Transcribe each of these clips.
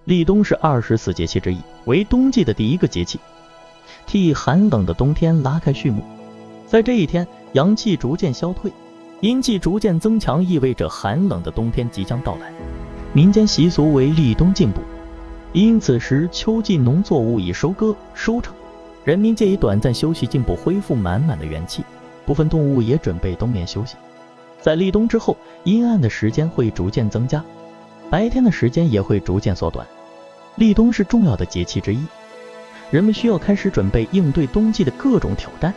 立冬是24节气之一，为冬季的第一个节气，替寒冷的冬天拉开序幕。在这一天，阳气逐渐消退，阴气逐渐增强，意味着寒冷的冬天即将到来。民间习俗为立冬进补，因此时秋季农作物已收割收成，人民借以短暂休息进补，恢复满满的元气。部分动物也准备冬眠休息。在立冬之后，阴暗的时间会逐渐增加，白天的时间也会逐渐缩短。立冬是重要的节气之一，人们需要开始准备应对冬季的各种挑战，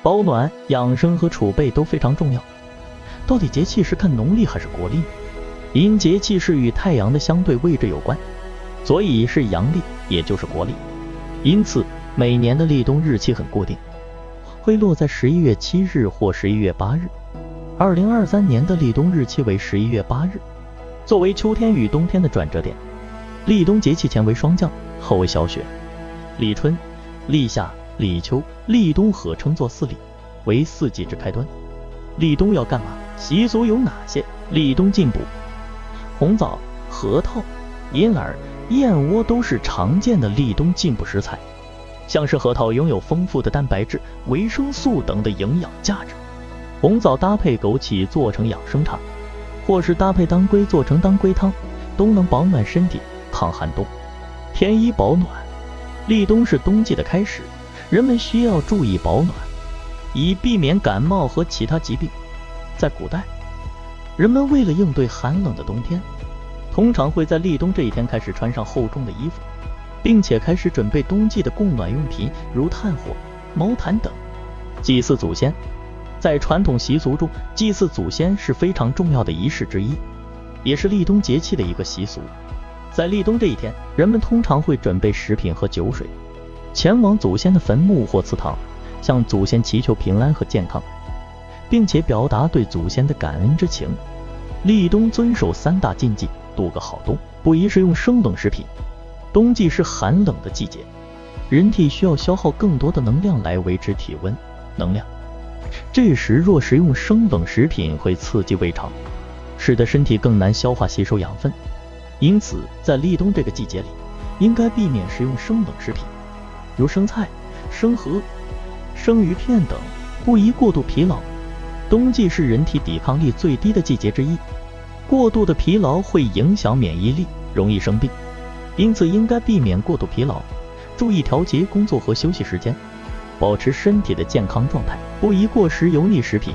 保暖、养生和储备都非常重要。到底节气是看农历还是国历？因节气是与太阳的相对位置有关，所以是阳历，也就是国历。因此每年的立冬日期很固定，会落在11月7日或11月8日。2023年的立冬日期为11月8日。作为秋天与冬天的转折点，立冬节气前为霜降，后为小雪。立春、立夏、立秋、立冬合称作4立，为4季之开端。立冬要干嘛？习俗有哪些？立冬进补，红枣、核桃、银耳、燕窝都是常见的立冬进补食材。像是核桃拥有丰富的蛋白质、维生素等的营养价值，红枣搭配枸杞做成养生茶，或是搭配当归做成当归汤，都能保暖身体，抗寒冬，添衣保暖。立冬是冬季的开始，人们需要注意保暖，以避免感冒和其他疾病。在古代，人们为了应对寒冷的冬天，通常会在立冬这一天开始穿上厚重的衣服，并且开始准备冬季的供暖用品，如炭火、毛毯等。祭祀祖先，在传统习俗中，祭祀祖先是非常重要的仪式之一，也是立冬节气的一个习俗。在立冬这一天，人们通常会准备食品和酒水，前往祖先的坟墓或祠堂，向祖先祈求平安和健康，并且表达对祖先的感恩之情。立冬遵守3大禁忌，度个好冬。不宜食用生冷食品。冬季是寒冷的季节，人体需要消耗更多的能量来维持体温能量，这时若食用生冷食品会刺激胃肠，使得身体更难消化吸收养分。因此在立冬这个季节里，应该避免食用生冷食品，如生菜、生核、生鱼片等，不宜过度疲劳。冬季是人体抵抗力最低的季节之一，过度的疲劳会影响免疫力，容易生病，因此应该避免过度疲劳，注意调节工作和休息时间，保持身体的健康状态。不宜过食油腻食品。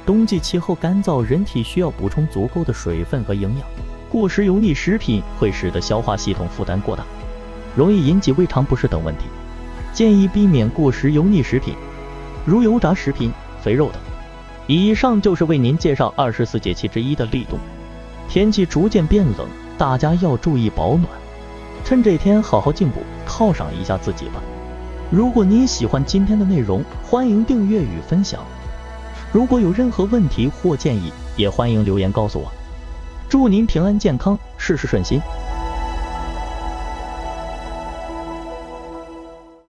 冬季气候干燥，人体需要补充足够的水分和营养，过食油腻食品会使得消化系统负担过大，容易引起胃肠不适等问题。建议避免过食油腻食品，如油炸食品、肥肉等。以上就是为您介绍24节气之一的立冬。天气逐渐变冷，大家要注意保暖，趁这天好好进补，犒赏一下自己吧。如果您喜欢今天的内容，欢迎订阅与分享。如果有任何问题或建议，也欢迎留言告诉我。祝您平安健康，事事顺心。